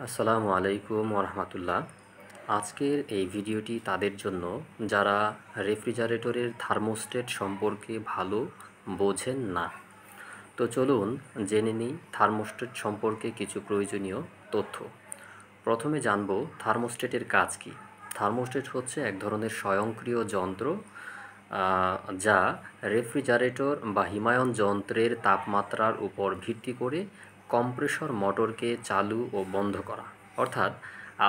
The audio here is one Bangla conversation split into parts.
আসসালামু আলাইকুম ওরহমতুল্লাহ। আজকের এই ভিডিওটি তাদের জন্য যারা রেফ্রিজারেটরের থার্মোস্টেট সম্পর্কে ভালো বোঝেন না। তো চলুন জেনে নিই থার্মোস্টেট সম্পর্কে কিছু প্রয়োজনীয় তথ্য। প্রথমে জানব থার্মোস্টেটের কাজ কী। থার্মোস্টেট হচ্ছে এক ধরনের স্বয়ংক্রিয় যন্ত্র যা রেফ্রিজারেটর বা হিমায়ন যন্ত্রের তাপমাত্রার উপর ভিত্তি করে কম্প্রেসর মোটরকে চালু ও বন্ধ করা। অর্থাৎ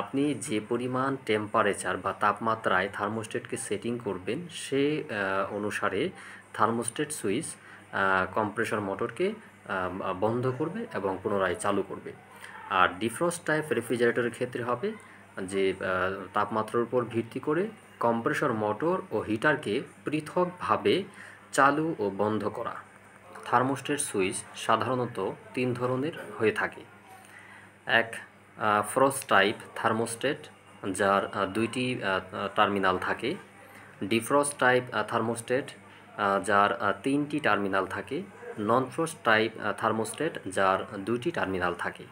আপনি যে পরিমাণ টেম্পারেচার বা তাপমাত্রায় থার্মোস্টেটকে সেটিং করবেন সে অনুসারে থার্মোস্টেট সুইচ কম্প্রেসর মোটরকে বন্ধ করবে এবং পুনরায় চালু করবে। আর ডিফ্রস্ট টাইপ রেফ্রিজারেটরের ক্ষেত্রে হবে যে তাপমাত্রার উপর ভিত্তি করে কম্প্রেসর মোটর ও হিটারকে পৃথকভাবে চালু ও বন্ধ করা। থার্মোস্টেট সুইচ সাধারণত তিন ধরনের হয়ে থাকে। এক, ফ্রস্ট টাইপ থার্মোস্টেট যার দুইটি টার্মিনাল থাকে। ডিফ্রস্ট টাইপ থার্মোস্টেট যার তিনটি টার্মিনাল থাকে। নন ফ্রস্ট টাইপ থার্মোস্টেট যার দুইটি টার্মিনাল থাকে।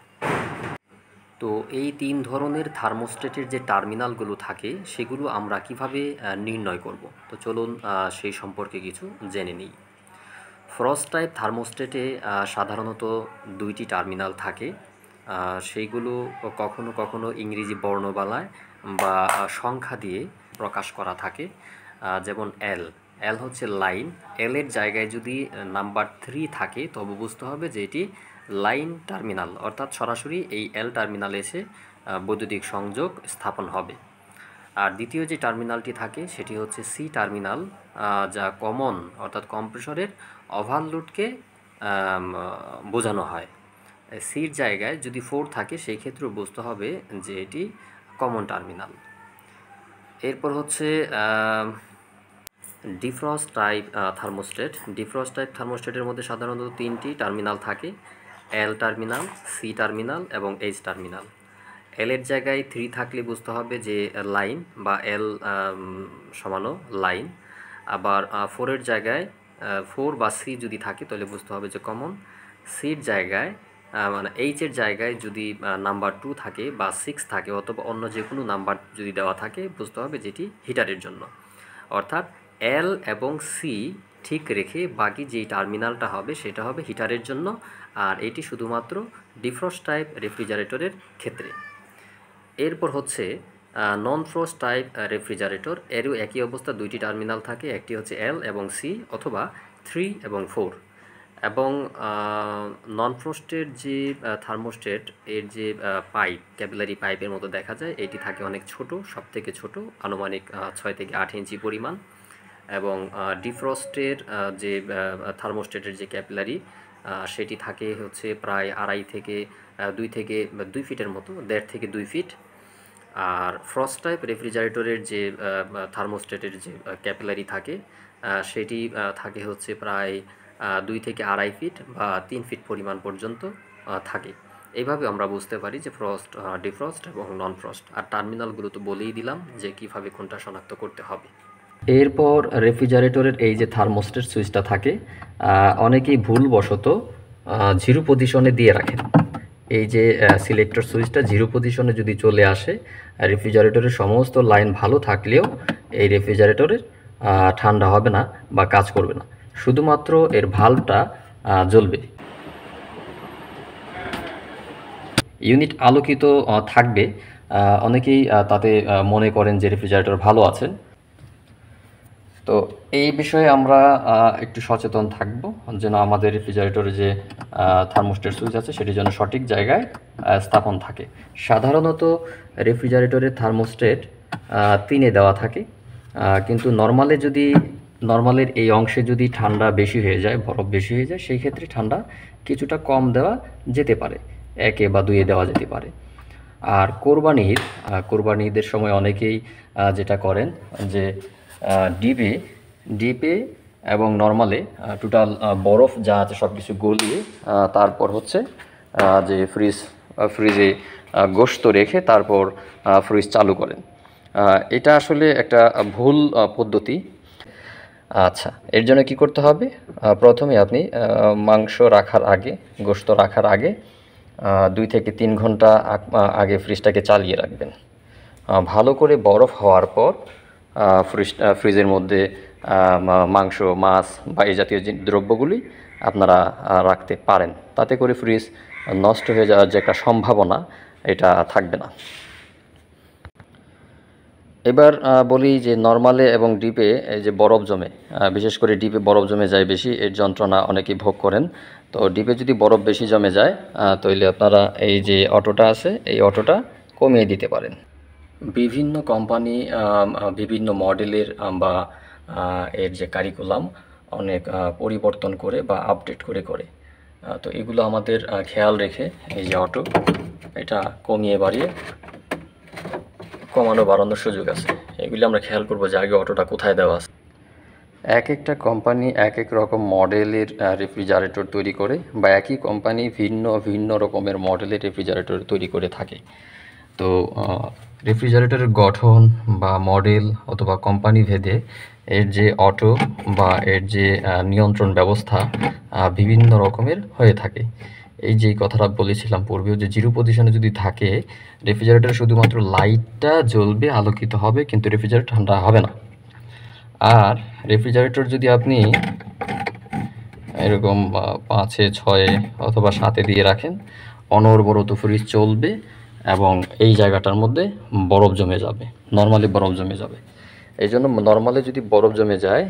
তো এই তিন ধরনের থার্মোস্টেটের যে টার্মিনালগুলো থাকে সেগুলো আমরা কিভাবে নির্ণয় করব, তো চলুন সেই সম্পর্কে কিছু জেনে নিই। ফ্রস্ট টাইপ থার্মোস্টেটে সাধারণত দুইটি টার্মিনাল থাকে। সেইগুলো কখনো কখনো ইংরেজি বর্ণমালায় বা সংখ্যা দিয়ে প্রকাশ করা থাকে। যেমন এল এল হচ্ছে লাইন। এলের জায়গায় যদি নাম্বার 3 থাকে তবে বুঝতে হবে যে এটি লাইন টার্মিনাল, অর্থাৎ সরাসরি এই এল টার্মিনালে এসে বৈদ্যুতিক সংযোগ স্থাপন হবে। আর দ্বিতীয় যে টার্মিনালটি থাকে সেটি হচ্ছে সি টার্মিনাল, যা কমন অর্থাৎ কম্প্রেসরের ওভারলোডকে বোঝানো হয়। সির জায়গায় যদি 4 থাকে সেই ক্ষেত্রেও বুঝতে হবে যে এটি কমন টার্মিনাল। এরপর হচ্ছে defrost type thermostat. Defrost type থার্মোস্টেটের মধ্যে সাধারণত তিনটি টার্মিনাল থাকে: এল টার্মিনাল, সি টার্মিনাল এবং এইচ টার্মিনাল। এলের জায়গায় 3 থাকলে বুঝতে হবে যে লাইন বা এল সমানো লাইন। আবার 4-এর জায়গায় 4 বা সি যদি থাকে তাহলে বুঝতে হবে যে কমন। সির জায়গায় মানে এইচের জায়গায় যদি নাম্বার 2 থাকে বা 6 থাকে অথবা অন্য যে কোনো নাম্বার যদি দেওয়া থাকে বুঝতে হবে যেটি হিটারের জন্য। অর্থাৎ এল এবং সি ঠিক রেখে বাকি যেই টার্মিনালটা হবে সেটা হবে হিটারের জন্য, আর এটি শুধুমাত্র ডিফ্রস্ট টাইপ রেফ্রিজারেটরের ক্ষেত্রে। এরপর হচ্ছে নন ফ্রস্ট টাইপ রেফ্রিজারেটর। এরও একই অবস্থা, দুইটি টার্মিনাল থাকে, একটি হচ্ছে এল এবং সি অথবা 3 এবং 4। এবং নন ফ্রস্টের যে থার্মোস্টেট এর যে পাইপ, ক্যাপিলারি পাইপের মতো দেখা যায়, এটি থাকে অনেক ছোট, সব থেকে ছোট, আনুমানিক 6 থেকে 8 ইঞ্চি পরিমাণ। এবং ডিফ্রস্টের যে থার্মোস্টেটের যে ক্যাপিলারি সেটি থাকে হচ্ছে প্রায় 2 ফিটের মতো, 1.5 থেকে 2 ফিট। আর ফ্রস্ট টাইপ রেফ্রিজারেটরের যে থার্মোস্টেটের যে ক্যাপিলারি থাকে সেটি থাকে হচ্ছে প্রায় 2 থেকে 2.5 ফিট বা 3 ফিট পরিমাণ পর্যন্ত থাকে। এইভাবে আমরা বুঝতে পারি যে ফ্রস্ট, ডিফ্রস্ট এবং নন ফ্রস্ট। আর টার্মিনালগুলো তো বলেই দিলাম যে কীভাবে কোনটা শনাক্ত করতে হবে। এরপর রেফ্রিজারেটরের এই যে থার্মোস্টেট সুইচটা থাকে অনেকেই ভুলবশত 0 পজিশনে দিয়ে রাখেন। এই যে সিলেক্টর সুইচটা 0 পজিশনে যদি চলে আসে, রেফ্রিজারেটরের সমস্ত লাইন ভালো থাকলেও এই রেফ্রিজারেটরের ঠান্ডা হবে না বা কাজ করবে না, শুধুমাত্র এর ভালভটা জ্বলবে। ইউনিট আলোকিত থাকবে। অনেকেই তাতে মনে করেন যে রেফ্রিজারেটর ভালো আছে। তো এই বিষয়ে আমরা একটু সচেতন থাকব যেন আমাদের রেফ্রিজারেটরে যে থার্মোস্টেট সুইচ আছে সেটি যেন সঠিক জায়গায় স্থাপন থাকে। সাধারণত রেফ্রিজারেটরের থার্মোস্টেট 3-এ দেওয়া থাকে, কিন্তু নর্মালের এই অংশে যদি ঠান্ডা বেশি হয়ে যায়, বরফ বেশি হয়ে যায়, সেই ক্ষেত্রে ঠান্ডা কিছুটা কম দেওয়া যেতে পারে, 1-এ বা 2-এ দেওয়া যেতে পারে। আর কোরবানি ঈদের সময় অনেকেই যেটা করেন যে ডিপে এবং নর্মালে টোটাল বরফ যা আছে সব কিছু গলিয়ে তারপর হচ্ছে যে ফ্রিজে গোশত রেখে তারপর ফ্রিজ চালু করেন। এটা আসলে একটা ভুল পদ্ধতি। আচ্ছা, এর জন্য কি করতে হবে? প্রথমে আপনি মাংস রাখার আগে, গোশত রাখার আগে 2 থেকে 3 ঘন্টা আগে ফ্রিজটাকে চালিয়ে রাখবেন। ভালো করে বরফ হওয়ার পর ফ্রিজের মধ্যে মাংস, মাছ বা এই জাতীয় দ্রব্যগুলি আপনারা রাখতে পারেন। তাতে করে ফ্রিজ নষ্ট হয়ে যাওয়ার যে একটা সম্ভাবনা, এটা থাকবে না। এবার বলি যে নরমালে এবং ডিপে এই যে বরফ জমে, বিশেষ করে ডিপে বরফ জমে যায় বেশি, এর যন্ত্রণা অনেকেই ভোগ করেন। তো ডিপে যদি বরফ বেশি জমে যায়, তাহলে আপনারা এই যে অটোটা আছে, এই অটোটা কমিয়ে দিতে পারেন। বিভিন্ন কোম্পানি বিভিন্ন মডেলের বা এর যে কারিকুলাম অনেক পরিবর্তন করে বা আপডেট করে। তো এগুলো আমাদের খেয়াল রেখে এই যে অটো, এটা কমিয়ে বাড়িয়ে কমানো বাড়ানোর সুযোগ আছে। এগুলি আমরা খেয়াল করব যে আগে অটোটা কোথায় দেওয়া আছে। এক একটা কোম্পানি এক এক রকম মডেলের রেফ্রিজারেটর তৈরি করে, বা একই কোম্পানি ভিন্ন ভিন্ন রকমের মডেলের রেফ্রিজারেটর তৈরি করে থাকে। তো রেফ্রিজারেটরের গঠন বা মডেল অথবা কোম্পানি ভেদে এর যে অটো বা এর যে নিয়ন্ত্রণ ব্যবস্থা বিভিন্ন রকমের হয়ে থাকে। এই যে কথাটা বলেছিলাম পূর্বেও, যে 0 পজিশনে যদি থাকে রেফ্রিজারেটর শুধুমাত্র লাইটটা জ্বলবে, আলোকিত হবে, কিন্তু রেফ্রিজারেটর ঠান্ডা হবে না। আর রেফ্রিজারেটর যদি আপনি এরকম 5-এ 6-এ অথবা 7-এ দিয়ে রাখেন, অনবরত ফ্রিজ চলবে এবং এই জায়গাটার মধ্যে বরফ জমে যাবে, নর্মালি বরফ জমে যাবে। এই জন্য নর্মালি যদি বরফ জমে যায়,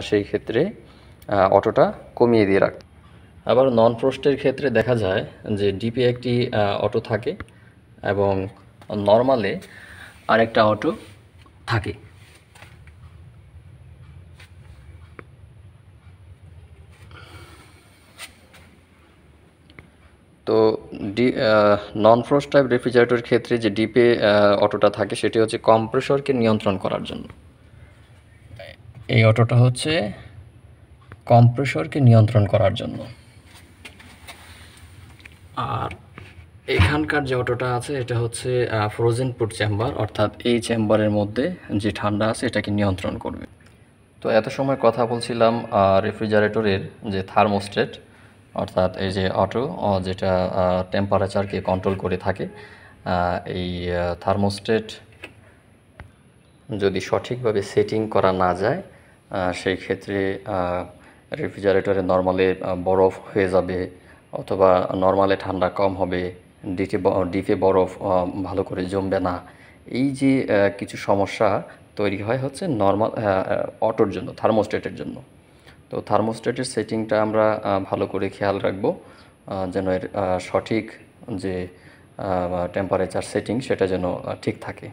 সেই ক্ষেত্রে অটোটা কমিয়ে দিয়ে রাখতে। আবার নন ফ্রস্টের ক্ষেত্রে দেখা যায় যে ডিপে একটি অটো থাকে এবং নর্মালে আরেকটা অটো থাকে। তো নন ফ্রস্ট টাইপ রেফ্রিজারেটরের ক্ষেত্রে যে ডিপে অটোটা থাকে, সেটি হচ্ছে কম্প্রেসরকে নিয়ন্ত্রণ করার জন্য। এই অটোটা হচ্ছে কম্প্রেসরকে নিয়ন্ত্রণ করার জন্য। আর এখানকার যে অটোটা আছে, এটা হচ্ছে ফ্রোজেন পুট চেম্বার, অর্থাৎ এই চেম্বারের মধ্যে যে ঠান্ডা আছে এটাকে নিয়ন্ত্রণ করবে। তো এত সময় কথা বলছিলাম রেফ্রিজারেটরের যে থার্মোস্ট্যাট, অর্থাৎ এই যে অটো যেটা টেম্পারেচারকে কন্ট্রোল করে থাকে। এই থার্মোস্ট্যাট যদি সঠিকভাবে সেটিং করা না যায়, সেই ক্ষেত্রে রেফ্রিজারেটরে নর্মালে বরফ হয়ে যাবে, অথবা নর্মালে ঠান্ডা কম হবে, ডিপে বরফ ভালো করে জমবে না। এই যে কিছু সমস্যা তৈরি হয় হচ্ছে নর্মাল অটোর জন্য, থার্মোস্ট্যাটের জন্য। তো থার্মোস্ট্যাটের সেটিংটা আমরা ভালো করে খেয়াল রাখবো, যেন এর সঠিক যে টেম্পারেচার সেটিং সেটা যেন ঠিক থাকে।